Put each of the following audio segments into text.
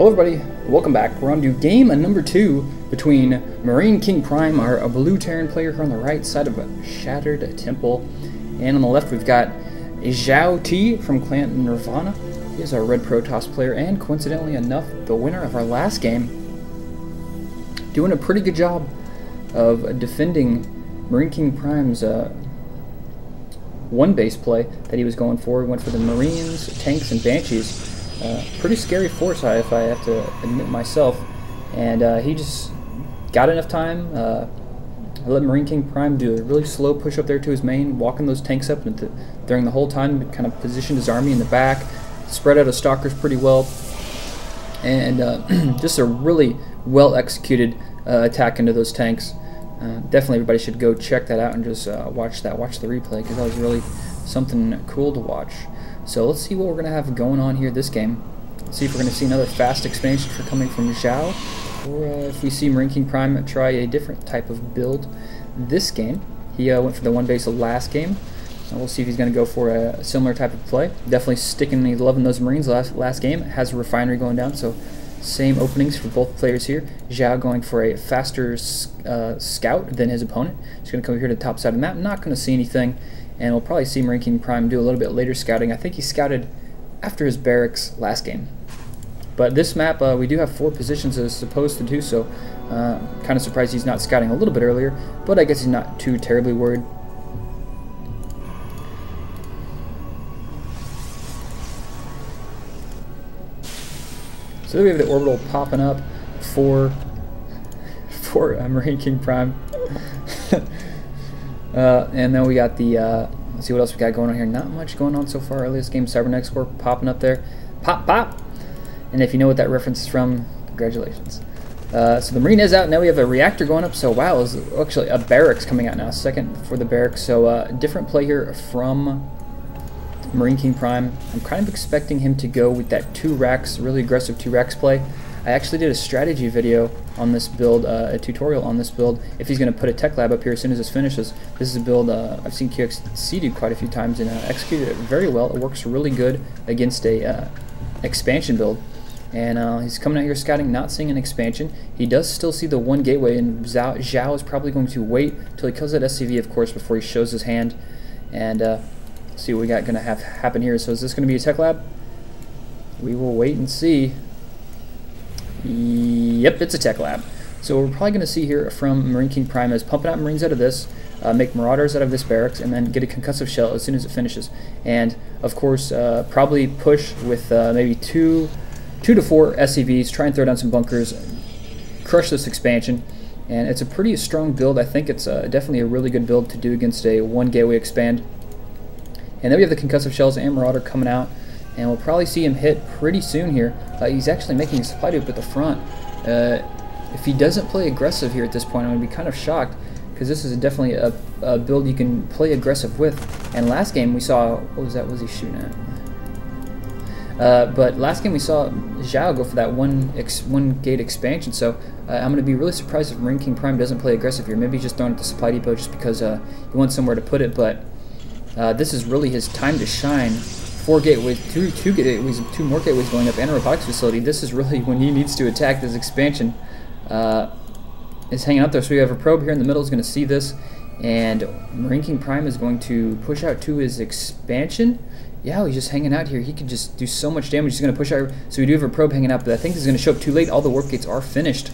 Hello everybody, welcome back. We're on to game number 2 between MarineKing Prime, our blue Terran player here on the right side of a shattered temple, and on the left we've got xiaot from Clan Nirvana. He is our red Protoss player, and coincidentally enough, the winner of our last game. Doing a pretty good job of defending MarineKing Prime's one base play that he was going for. He went for the Marines, Tanks, and Banshees. Pretty scary force, if I have to admit myself. And he just got enough time. I let MarineKing Prime do a really slow push up there to his main, walking those tanks up during the whole time, kind of positioned his army in the back, spread out his stalkers pretty well, and just a really well executed attack into those tanks. Definitely everybody should go check that out and just watch the replay, because that was really something cool to watch. So let's see what we're going to have going on here this game. Let's see if we're going to see another fast expansion for coming from Xiao, or if we see MarineKing Prime try a different type of build this game. He went for the one base last game. We'll see if he's going to go for a similar type of play. Definitely loving those Marines last game. Has a refinery going down, so same openings for both players here. Xiao going for a faster scout than his opponent. He's going to come here to the top side of the map. Not going to see anything. And we'll probably see MarineKing Prime do a little bit later scouting. I think he scouted after his barracks last game. But this map, we do have 4 positions as supposed to do, so kind of surprised he's not scouting a little bit earlier, but I guess he's not too terribly worried. So there we have the orbital popping up for MarineKing Prime. And then we got the, let's see what else we got going on here. Not much going on so far early this game. Cybernetics Corps popping up there. Pop, pop! And if you know what that reference is from, congratulations. So the Marine is out. Now we have a reactor going up. So wow, there's actually a barracks coming out now. Second for the barracks. So different play here from MarineKing Prime. I'm kind of expecting him to go with that 2 racks, really aggressive 2 racks play. I actually did a strategy video on this build, a tutorial on this build, if he's going to put a tech lab up here as soon as this finishes. This is a build I've seen QXC do quite a few times and executed it very well. It works really good against a expansion build. And he's coming out here scouting, not seeing an expansion. He does still see the 1 gateway, and Xiao is probably going to wait till he kills that SCV, of course, before he shows his hand. And see what we got going to have happen here. So is this going to be a tech lab? We will wait and see. Yep, it's a tech lab. So what we're probably going to see here from MarineKing Prime is pumping out Marines out of this, make Marauders out of this barracks, and then get a concussive shell as soon as it finishes. And of course, probably push with maybe 2 to 4 SCVs, try and throw down some bunkers, crush this expansion. And it's a pretty strong build. I think it's definitely a really good build to do against a 1 gateway expand. And then we have the concussive shells and Marauder coming out. And we'll probably see him hit pretty soon here. He's actually making a supply dip at the front. If he doesn't play aggressive here at this point, I'm going to be kind of shocked, because this is definitely a build you can play aggressive with. And last game we saw, what was that? What was he shooting at? But last game we saw Xiao go for that one gate expansion. So I'm going to be really surprised if MarineKing Prime doesn't play aggressive here. Maybe he's just throwing it at the supply depot just because he wants somewhere to put it. But this is really his time to shine. 4 gateways, 2 gateways, 2 more gateways going up, and a robotics facility. This is really when he needs to attack. This expansion is hanging out there. So we have a probe here in the middle is going to see this, and MarineKing Prime is going to push out to his expansion. Yeah, he's just hanging out here. He could just do so much damage. He's going to push out. So we do have a probe hanging out, but I think this is going to show up too late. All the warp gates are finished.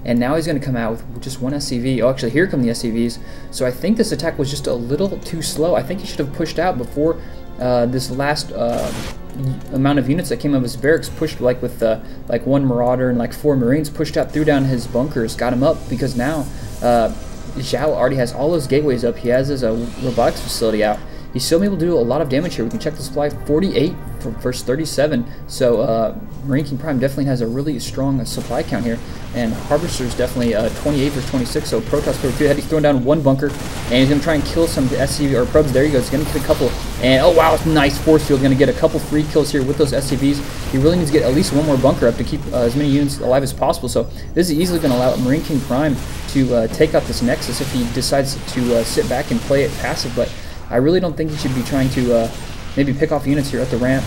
And now he's going to come out with just 1 SCV. Oh, actually, here come the SCVs. So I think this attack was just a little too slow. I think he should have pushed out before this last amount of units that came out of his barracks pushed, like with like 1 Marauder and like 4 Marines, pushed out, threw down his bunkers, got him up, because now Xiao already has all those gateways up. He has his robotics facility out. He's still able to do a lot of damage here. We can check the supply, 48 versus 37. So MarineKing Prime definitely has a really strong supply count here. And Harvester's definitely 28 versus 26. So Protoss player 2 he's throwing down 1 bunker, and he's going to try and kill some SCV or probes. There he goes. He's going to get a couple. And oh wow, it's nice force field. Going to get a couple free kills here with those SCVs. He really needs to get at least 1 more bunker up to keep as many units alive as possible. So this is easily going to allow MarineKing Prime to take out this Nexus if he decides to sit back and play it passive. But I really don't think he should be trying to maybe pick off units here at the ramp.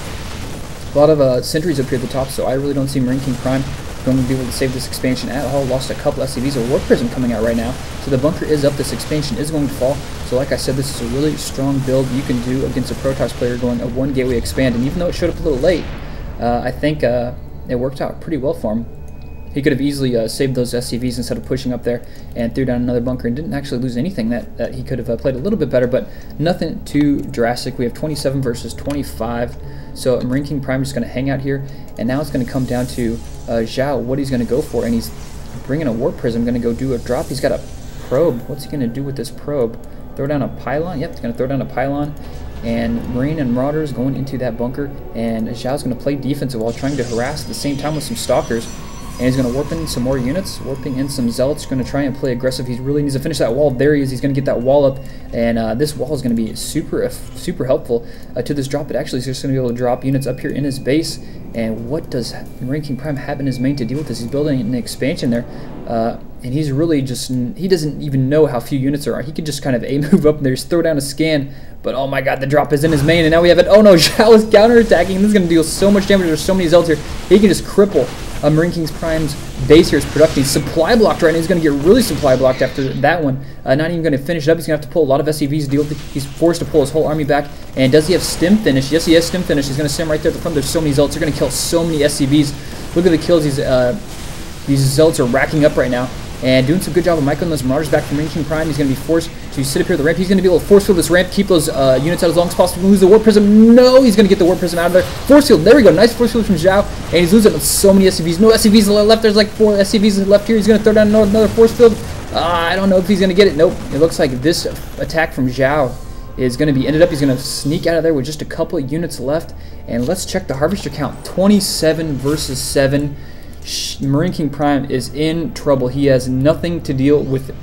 A lot of sentries up here at the top, so I really don't see MarineKing Prime going to be able to save this expansion at all. Lost a couple SCVs. A Warp Prism coming out right now, so the bunker is up. This expansion is going to fall. So like I said, this is a really strong build you can do against a Protoss player going a 1 gateway expand, and even though it showed up a little late, I think it worked out pretty well for him. He could have easily saved those SCVs instead of pushing up there and threw down another bunker and didn't actually lose anything. That he could have played a little bit better, but nothing too drastic. We have 27 versus 25, so MarineKing Prime is going to hang out here, and now it's going to come down to Xiao, what he's going to go for, and he's bringing a Warp Prism, going to go do a drop. He's got a probe. What's he going to do with this probe? Throw down a pylon? Yep, he's going to throw down a pylon. And Marine and Marauders going into that bunker, and Xiao's going to play defensive while trying to harass at the same time with some Stalkers. And he's going to warp in some more units, warping in some Zealots, going to try and play aggressive. He really needs to finish that wall. There he is. He's going to get that wall up, and this wall is going to be super helpful to this drop. It actually is just going to be able to drop units up here in his base. And what does MarineKing Prime have in his main to deal with this? He's building an expansion there, and he's really just, he doesn't even know how few units there are. He could just kind of move up there, just throw down a scan, but oh my god, the drop is in his main, and now we have it. Oh no, Xiao is counterattacking, and this is going to deal so much damage. There's so many Zealots here. He can just cripple MarineKing Prime's base here is productive. He's supply blocked right now. He's going to get really supply blocked after that one. Not even going to finish it up. He's going to have to pull a lot of SCVs to deal with it. He's forced to pull his whole army back. And does he have stim finish? Yes, he has stim finish. He's going to stand right there at the front. There's so many Zealots. They're going to kill so many SCVs. Look at the kills these Zealots are racking up right now. And doing some good job of microing those Marauders back from MarineKing Prime. He's going to be forced to sit up here at the ramp. He's going to be able to force field this ramp, keep those units out as long as possible. Lose the Warp Prism. No, he's going to get the Warp Prism out of there. Force field. There we go. Nice force field from Xiao. And he's losing so many SCVs. No SCVs left. There's like 4 SCVs left here. He's going to throw down another force field. I don't know if he's going to get it. Nope. It looks like this attack from Xiao is going to be ended up. He's going to sneak out of there with just a couple of units left. And let's check the Harvester count. 27 versus 7. MarineKing Prime is in trouble. He has nothing to deal with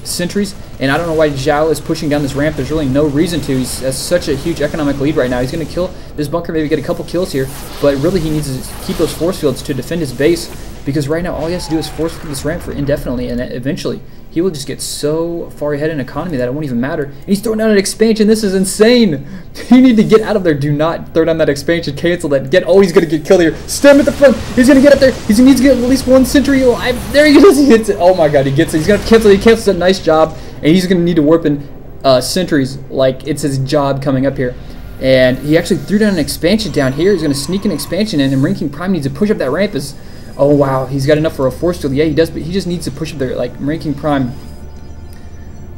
sentries, and I don't know why Xiao is pushing down this ramp. There's really no reason to. He has such a huge economic lead right now. He's going to kill this bunker, maybe get a couple kills here, but really he needs to keep those force fields to defend his base, because right now all he has to do is force field this ramp for indefinitely, and eventually he will just get so far ahead in economy that it won't even matter. And he's throwing down an expansion. This is insane. You need to get out of there. Do not throw down that expansion. Cancel that. Oh, he's going to get killed here. Stem at the front. He's going to get up there. He needs to get at least 1 sentry alive. There he goes. He hits it. Oh my god, he gets it. He's going to cancel it. He cancels it. Nice job. And he's going to need to warp in sentries like it's his job coming up here. And he actually threw down an expansion down here. He's going to sneak an expansion in, and MarineKing Prime needs to push up that ramp. Oh wow, he's got enough for a force field. Yeah, he does, but he just needs to push up there. Like MarineKing Prime.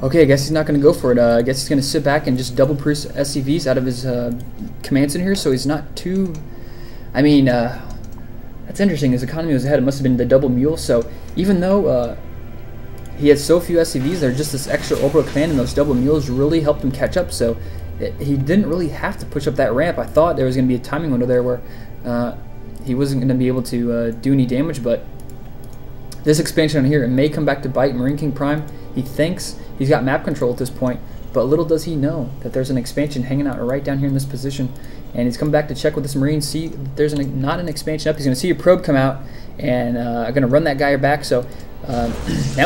Okay, I guess he's not going to go for it. I guess he's going to sit back and just double produce SCVs out of his command center here, so he's not too... I mean, that's interesting. His economy was ahead. It must have been the double mule, so even though he had so few SCVs, they're just this extra orbital command, and those double mules really helped him catch up, so he didn't really have to push up that ramp. I thought there was going to be a timing window there where he wasn't going to be able to do any damage, but this expansion on here, it may come back to bite MarineKing Prime. He thinks he's got map control at this point, but little does he know that there's an expansion hanging out right down here in this position. And he's coming back to check with this Marine, see there's not an expansion up. He's going to see a probe come out, and going to run that guy back. So now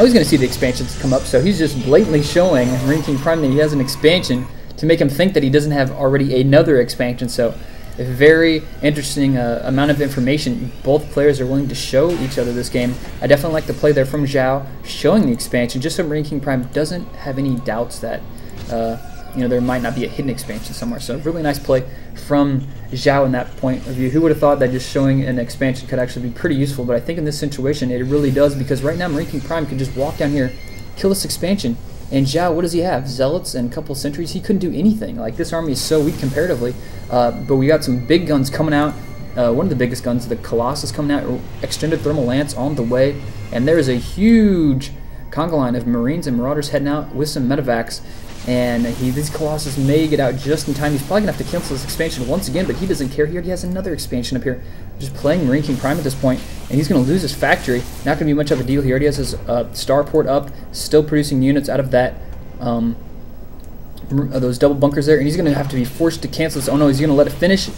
he's going to see the expansions come up. So he's just blatantly showing MarineKing Prime that he has an expansion to make him think that he doesn't have already another expansion. So a very interesting amount of information both players are willing to show each other this game. I definitely like the play there from Xiao, showing the expansion, just so MarineKing Prime doesn't have any doubts that there might not be a hidden expansion somewhere. So really nice play from Xiao in that point of view. Who would have thought that just showing an expansion could actually be pretty useful? But I think in this situation it really does, because right now MarineKing Prime can just walk down here, kill this expansion. And Xiao, what does he have? Zealots and a couple sentries. He couldn't do anything. Like, this army is so weak comparatively. But we got some big guns coming out. One of the biggest guns, the Colossus, coming out. Extended Thermal Lance on the way. And there is a huge conga line of Marines and Marauders heading out with some medevacs. And these Colossus may get out just in time. He's probably going to have to cancel this expansion once again, but he doesn't care. He already has another expansion up here. Just playing MarineKing Prime at this point, and he's going to lose his factory. Not going to be much of a deal. He already has his starport up, still producing units out of that those double bunkers there, and he's going to have to be forced to cancel this. Oh no, he's going to let it finish.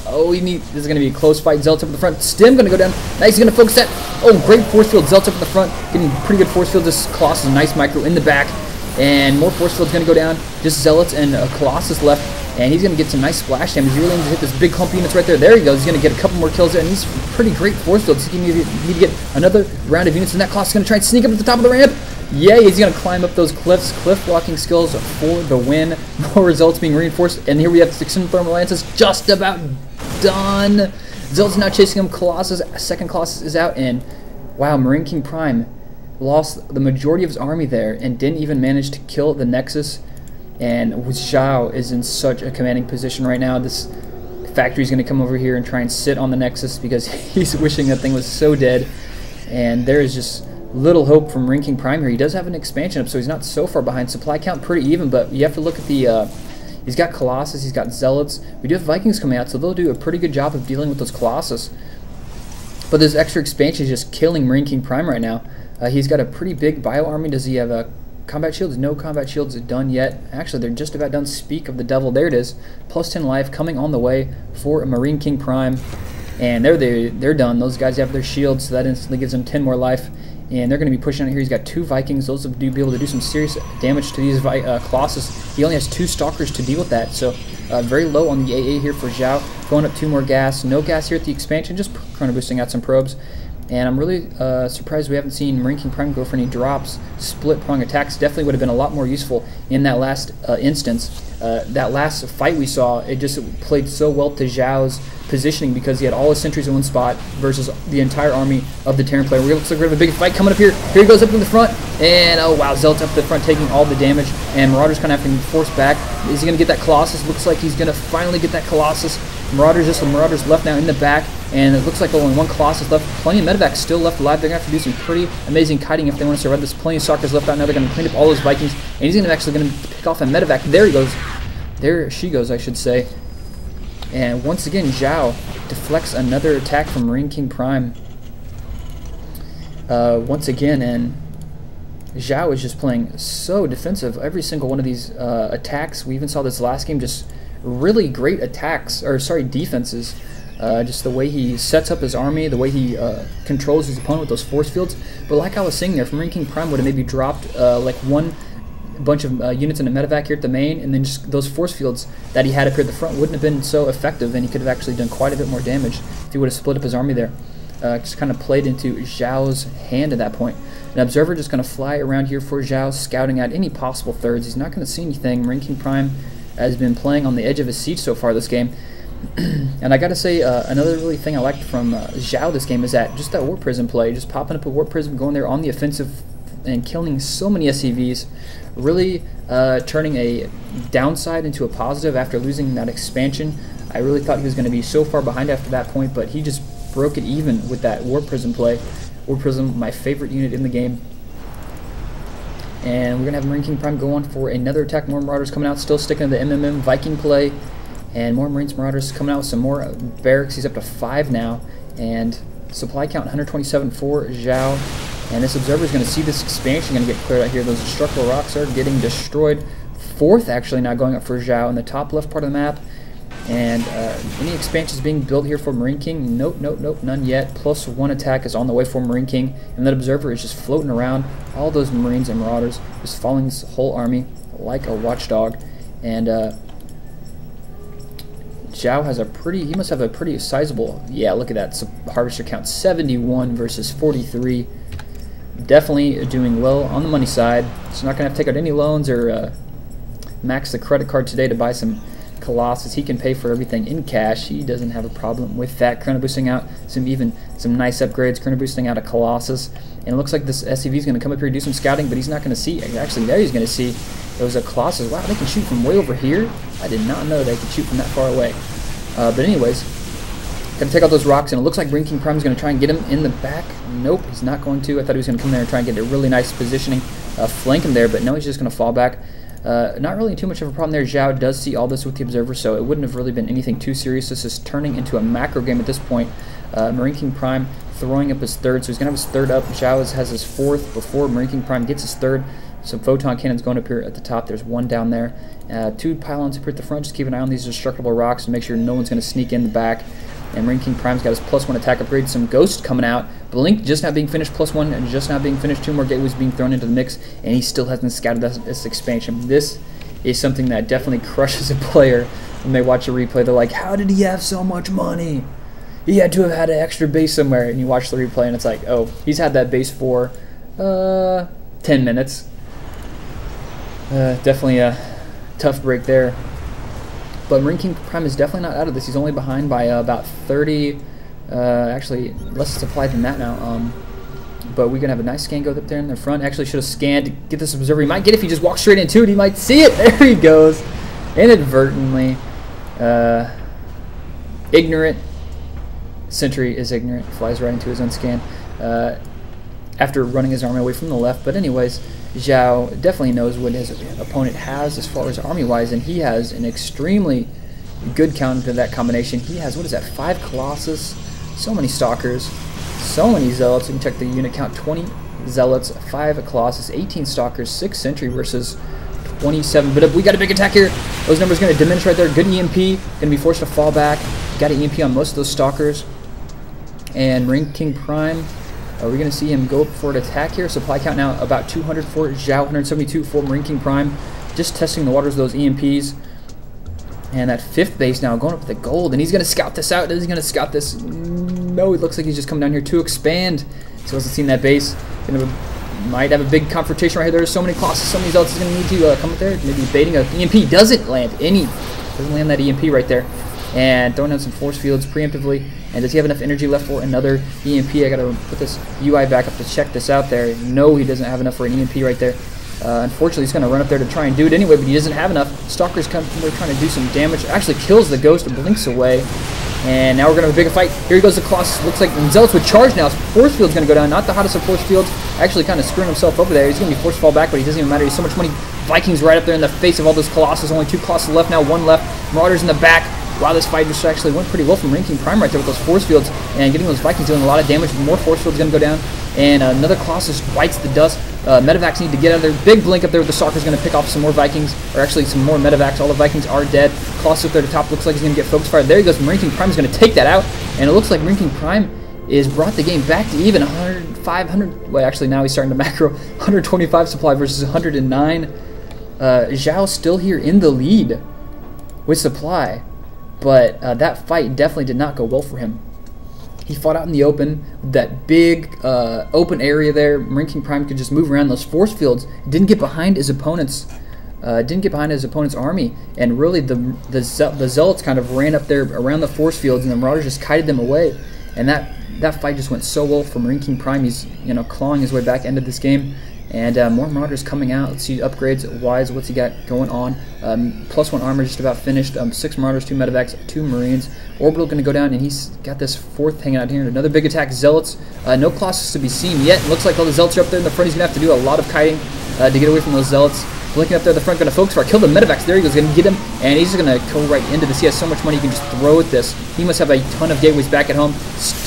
Oh, this is going to be a close fight. Zealots up in the front. Stim going to go down. Nice, he's going to focus that. Oh, great force field. Zealots up in the front, getting pretty good force field. This Colossus, nice micro in the back. And more force field's going to go down. Just Zealots and Colossus left. And he's going to get some nice splash damage. He really needs to hit this big clump of units right there. There he goes. He's going to get a couple more kills there, and he's pretty great force fields. He's going to need to get another round of units, and that Colossus is going to try and sneak up at the top of the ramp. Yeah, he's going to climb up those cliffs. Cliff blocking skills for the win. More results being reinforced, and here we have 6 thermal lances just about done. Zealot's now chasing him. Colossus, second Colossus is out, and wow, MarineKing Prime lost the majority of his army there and didn't even manage to kill the Nexus. And Xiao is in such a commanding position right now. This factory is going to come over here and try and sit on the Nexus because he's wishing that thing was so dead. And there is just little hope from MarineKing Prime here. He does have an expansion up, so he's not so far behind. Supply count pretty even, but you have to look at the... he's got Colossus, he's got Zealots. We do have Vikings coming out, so they'll do a pretty good job of dealing with those Colossus. But this extra expansion is just killing MarineKing Prime right now. He's got a pretty big bio army. Does he have a... combat shields? No combat shields done yet. Actually, they're just about done. Speak of the devil. There it is. Plus 10 life coming on the way for MarineKing Prime. And they're done. Those guys have their shields, so that instantly gives them 10 more life. And they're going to be pushing out here. He's got 2 Vikings. Those will be able to do some serious damage to these Colossus. He only has 2 Stalkers to deal with that. So very low on the AA here for Xiao. Going up 2 more gas. No gas here at the expansion. Just chrono boosting out some probes. And I'm really surprised we haven't seen MarineKing Prime go for any drops. Split prong attacks definitely would have been a lot more useful in that last instance. That last fight we saw, it just played so well to Xiao's positioning because he had all his sentries in one spot versus the entire army of the Terran player. Looks like we have a big fight coming up here. Here he goes up in the front, and oh wow, Zealot's up the front taking all the damage, and Marauder's kind of having to force back. Is he going to get that Colossus? Looks like he's going to finally get that Colossus. Marauder's left now in the back, and it looks like only 1 Colossus left. Plenty of medevacs still left alive. They're going to have to do some pretty amazing kiting if they want to survive. There's plenty of Stalkers left out now. They're going to clean up all those Vikings, and he's actually going to pick off a medevac. There he goes. There she goes, I should say. And once again, Xiao deflects another attack from MarineKing Prime. Once again, and Xiao is just playing so defensive. Every single one of these attacks, we even saw this last game, just really great attacks, or sorry, defenses. Just the way he sets up his army, the way he controls his opponent with those force fields. But like I was saying there, MarineKing Prime would have maybe dropped like one bunch of units in a medevac here at the main, and then just those force fields that he had up here at the front wouldn't have been so effective, and he could have actually done quite a bit more damage if he would have split up his army there. Just kind of played into Xiao's hand at that point. An observer just going to fly around here for Xiao, scouting out any possible thirds. He's not going to see anything. MarineKing Prime has been playing on the edge of his seat so far this game. And I got to say, another really thing I liked from Xiao this game is that just that Warp Prism play, just popping up a Warp Prism, going there on the offensive and killing so many SCVs, really turning a downside into a positive after losing that expansion. I really thought he was going to be so far behind after that point, but he just broke it even with that Warp Prism play. Warp Prism, my favorite unit in the game. And we're going to have MarineKing Prime go on for another attack. More Marauders coming out, still sticking to the MMM Viking play. And more Marines Marauders coming out with some more barracks. He's up to 5 now. And supply count 127 for Xiao. And this observer is going to see this expansion going to get cleared out here. Those destructible rocks are getting destroyed. 4th actually now going up for Xiao in the top left part of the map. And any expansions being built here for MarineKing? Nope, nope, nope, none yet. +1 attack is on the way for MarineKing. And that observer is just floating around. All those Marines and Marauders just following this whole army like a watchdog. And Xiao has he must have a pretty sizable, yeah, look at that. So harvester count 71 versus 43. Definitely doing well on the money side. So not going to have to take out any loans or max the credit card today to buy some Colossus. He can pay for everything in cash. He doesn't have a problem with that. Chrono boosting out some nice upgrades. Chrono boosting out a Colossus. And it looks like this SCV is going to come up here and do some scouting, but he's not going to see. Actually, there he's going to see. It was a Colossus. Wow, they can shoot from way over here. I did not know they could shoot from that far away. But anyways, going to take out those rocks, and it looks like MarineKing Prime is going to try and get him in the back. Nope, he's not going to. I thought he was going to come there and try and get a really nice positioning, flank him there, but no, he's just going to fall back. Not really too much of a problem there. Xiao does see all this with the observer, so it wouldn't have really been anything too serious. This is turning into a macro game at this point. MarineKing Prime throwing up his 3rd, so he's going to have his 3rd up. Xiao has his 4th before MarineKing Prime gets his 3rd. Some photon cannons going up here at the top. There's 1 down there. 2 pylons up here at the front. Just keep an eye on these destructible rocks and make sure no one's going to sneak in the back. And MarineKing Prime's got his +1 attack upgrade. Some Ghosts coming out. Blink just now being finished, +1, and just now being finished. 2 more gateways being thrown into the mix, and he still hasn't scouted this expansion. This is something that definitely crushes a player when they watch a replay. They're like, how did he have so much money? He had to have had an extra base somewhere. And you watch the replay and it's like, oh, he's had that base for 10 minutes. Definitely a tough break there. But MarineKing Prime is definitely not out of this. He's only behind by about 30, actually less supply than that now. But we're going to have a nice scan go up there in the front. Actually should have scanned, get this observer. He might get it if he just walks straight into it. He might see it. There he goes. Inadvertently. Ignorant. Sentry is ignorant. Flies right into his own scan. After running his army away from the left. But anyways, Xiao definitely knows what his opponent has as far as army-wise. And he has an extremely good counter to that combination. He has, what is that, 5 Colossus, so many Stalkers, so many Zealots. You can check the unit count, 20 Zealots, 5 Colossus, 18 Stalkers, 6 Sentry versus 27. But we got a big attack here. Those numbers going to diminish right there. Good EMP, going to be forced to fall back. Got an EMP on most of those Stalkers. And MarineKing Prime, we're going to see him go for an attack here. Supply count now about 200 for Xiao, 172 for MarineKing Prime. Just testing the waters of those EMPs. And that 5th base now going up with the gold. And he's going to scout this out. Is he going to scout this? No, it looks like he's just coming down here to expand. So hasn't seen that base. Might have a big confrontation right here. There's so many Colossus. Somebody else is going to need to come up there. Maybe baiting an EMP. Doesn't land any. Doesn't land that EMP right there. And throwing out some force fields preemptively. And does he have enough energy left for another EMP? I gotta put this UI back up to check this out there. No, he doesn't have enough for an EMP right there. Unfortunately, he's gonna run up there to try and do it anyway, but he doesn't have enough. Stalker's come from there trying to do some damage. Actually kills the ghost and blinks away. And now we're gonna have a big fight. Here he goes, the Colossus. Looks like Zealots would charge now. Force field's gonna go down. Not the hottest of force fields. Actually kind of screwing himself over there. He's gonna be forced to fall back, but he doesn't even matter. He's so much money. Vikings right up there in the face of all those Colossus. Only 2 Colossus left now, 1 left. Marauders in the back. Wow, this fight just actually went pretty well from MarineKing Prime right there with those force fields and getting those Vikings doing a lot of damage. More force fields going to go down, and another Colossus bites the dust. Medevacs need to get out of there. Big blink up there with the Stalker's going to pick off some more Vikings, or actually some more Medevacs. All the Vikings are dead. Colossus up there at the top looks like he's going to get focus fire. There he goes. MarineKing Prime is going to take that out, and it looks like MarineKing Prime is brought the game back to even 105, 100. Well, actually now he's starting to macro 125 supply versus 109. Xiao still here in the lead with supply. But that fight definitely did not go well for him. He fought out in the open, that big open area there. MarineKing Prime could just move around those force fields. Didn't get behind his opponent's army, and really the Zealots kind of ran up there around the force fields, and the Marauders just kited them away. And that fight just went so well for MarineKing Prime. He's clawing his way back into this game. And more Marauders coming out. Let's see upgrades wise. What's he got going on? +1 armor just about finished. 6 Marauders, 2 Medevacs, 2 Marines. Orbital going to go down, and he's got this 4th hanging out here. Another big attack. Zealots. No Colossus to be seen yet. Looks like all the Zealots are up there in the front. He's going to have to do a lot of kiting to get away from those Zealots. Blinking up there at the front, going to focus fire. Kill the Medevacs. There he goes. Going to get him, and he's just going to go right into this. He has so much money, he can just throw at this. He must have a ton of gateways back at home.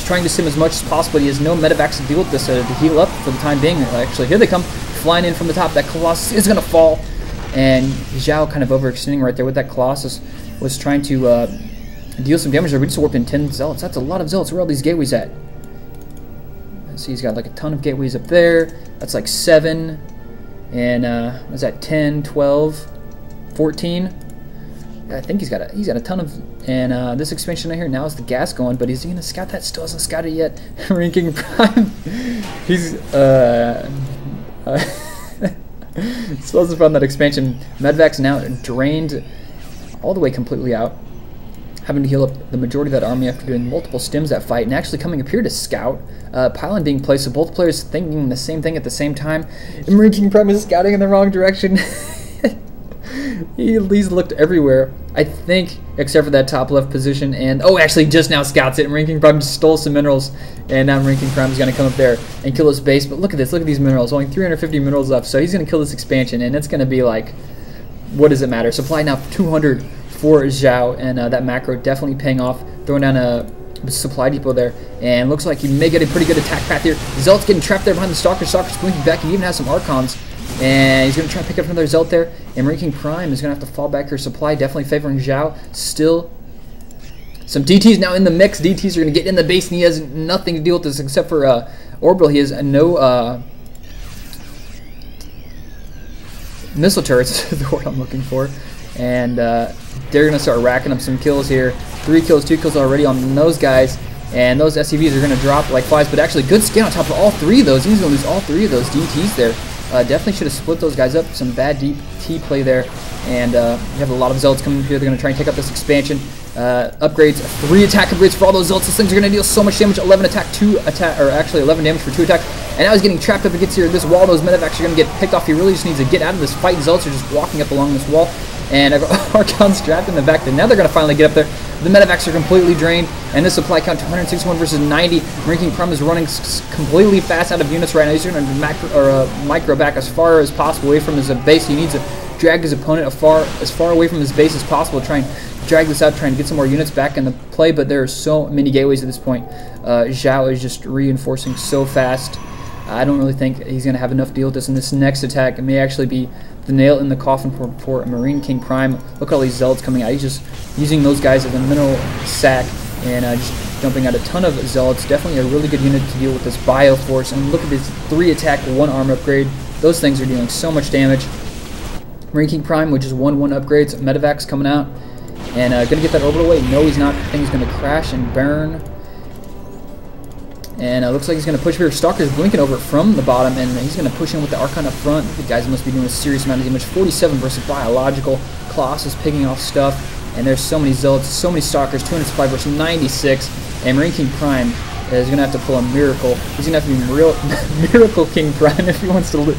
Trying to sim as much as possible. He has no Medevacs to deal with this to heal up for the time being. Actually, here they come. Flying in from the top. That Colossus is going to fall. And Xiao kind of overextending right there with that Colossus. Was trying to deal some damage there. We just warped in 10 Zealots. That's a lot of Zealots. Where are all these gateways at? Let's see, he's got like a ton of gateways up there. That's like 7. And what's that? 10, 12, 14. I think he's got a ton of. And this expansion right here, now is the gas going, but is he going to scout that? Still hasn't scouted yet. MarineKing Prime. He's still hasn't found that expansion. Medevac's now drained all the way completely out. Having to heal up the majority of that army after doing multiple stims that fight, and actually coming up here to scout. Pylon being placed, so both players thinking the same thing at the same time. And MarineKing Prime is scouting in the wrong direction. He's looked everywhere, I think, except for that top left position. And oh, actually, just now scouts it. And MarineKing Prime just stole some minerals, and now MarineKing Prime is going to come up there and kill his base. But look at this, look at these minerals. Only 350 minerals left, so he's going to kill this expansion, and it's going to be like, what does it matter? Supply now 200 for Xiao, and that macro definitely paying off. Throwing down a supply depot there, and looks like he may get a pretty good attack path here. Zealot's getting trapped there behind the Stalker. Stalker's blinking back. He even has some Archons. And he's going to try to pick up another Zealot there. And MarineKing Prime is going to have to fall back her supply. Definitely favoring Xiao. Still, some DTs now in the mix. DTs are going to get in the base, and he has nothing to deal with this except for Orbital. He has no missile turrets is the word I'm looking for. And they're going to start racking up some kills here. 3 kills, 2 kills already on those guys. And those SCVs are going to drop like flies, but actually good skin on top of all 3 of those. He's going to lose all 3 of those DTs there. Definitely should have split those guys up. Some bad DT play there. And you have a lot of Zealots coming here. They're going to try and take up this expansion. Upgrades, 3 attack upgrades for all those Zealots. These things are going to deal so much damage. 11 attack, 2 attack, or actually 11 damage for 2 attack. And now he's getting trapped up against here. This wall, those medevacs are going to get picked off. He really just needs to get out of this fight. Zealots are just walking up along this wall. And Archon's trapped in the back. And now they're going to finally get up there. The medevacs are completely drained. And this supply count to 161 versus 90. MarineKing Prime is running completely fast out of units right now. He's going to micro back as far as possible away from his base. He needs to drag his opponent as far away from his base as possible. Try and drag this out, trying to get some more units back in the play. But there are so many gateways at this point. Xiao is just reinforcing so fast. I don't really think he's going to have enough to deal with this in this next attack. It may actually be the nail in the coffin for MarineKing Prime. Look at all these Zealots coming out. He's just using those guys as a mineral sack and just dumping out a ton of Zealots. Definitely a really good unit to deal with this Bioforce. And look at this 3 attack, 1 armor upgrade. Those things are dealing so much damage. MarineKing Prime, which is 1/1 upgrades. Medevacs coming out. And going to get that orbital away. No, he's not. The thing's going to crash and burn. And looks like he's going to push here. Stalker's blinking over from the bottom, and he's going to push in with the Archon up front. The guys must be doing a serious amount of damage. 47 versus biological. Colossus picking off stuff. And there's so many Zealots, so many Stalkers. 205 versus 96. And MarineKing Prime is going to have to pull a miracle. He's going to have to be real Miracle King Prime if he wants to live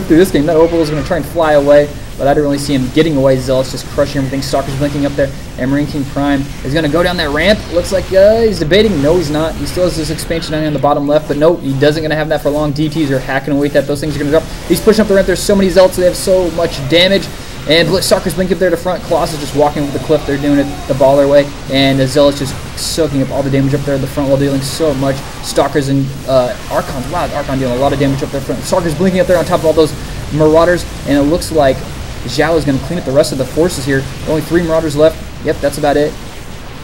through this game. That orbital is going to try and fly away, but I don't really see him getting away. Zealots just crushing everything. Stalker's blinking up there, and MarineKing Prime is going to go down that ramp. Looks like he's debating. No, he's not. He still has this expansion down on the bottom left, but no, he doesn't going to have that for long. DTs are hacking away at that. Those things are going to drop. He's pushing up the ramp. There's so many Zealots. They have so much damage. And Stalker's blinking up there to front. Colossus just walking over the cliff. They're doing it the baller way. And the Zealots just soaking up all the damage up there at the front while dealing so much. Stalkers and Archons. Wow, Archon dealing a lot of damage up there front. Stalker's blinking up there on top of all those Marauders. And it looks like Xiao is going to clean up the rest of the forces here. Only 3 Marauders left. Yep, that's about it.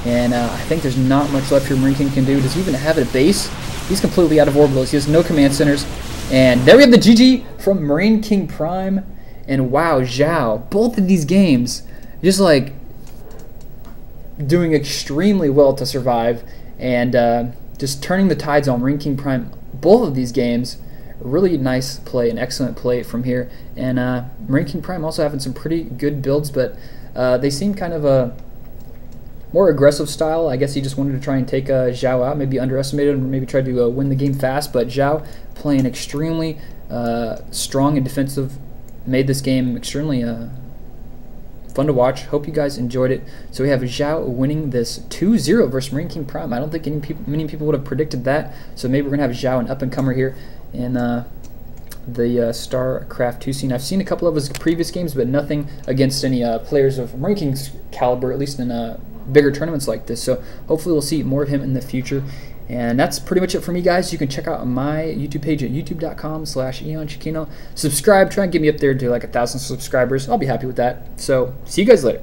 And I think there's not much left here MarineKing can do. Does he even have a base? He's completely out of orbitals. He has no command centers. And there we have the GG from MarineKing Prime. And wow, Xiao, both of these games, just like doing extremely well to survive, and just turning the tides on MarineKing Prime. Both of these games, really nice play, an excellent play from here. And MarineKing Prime also having some pretty good builds, but they seem kind of a more aggressive style. I guess he just wanted to try and take Xiao out, maybe underestimated him, or maybe try to win the game fast. But Xiao playing extremely strong and defensive. Made this game extremely fun to watch. Hope you guys enjoyed it. So we have Xiao winning this 2-0 versus MarineKing Prime. I don't think many people would have predicted that. So maybe we're going to have Xiao, an up-and-comer here in the Starcraft 2 scene. I've seen a couple of his previous games, but nothing against any players of MarineKing's caliber, at least in bigger tournaments like this. So hopefully we'll see more of him in the future. And that's pretty much it for me, guys. You can check out my YouTube page at youtube.com/EonShikeno. Subscribe, try and get me up there to like 1,000 subscribers. I'll be happy with that. So see you guys later.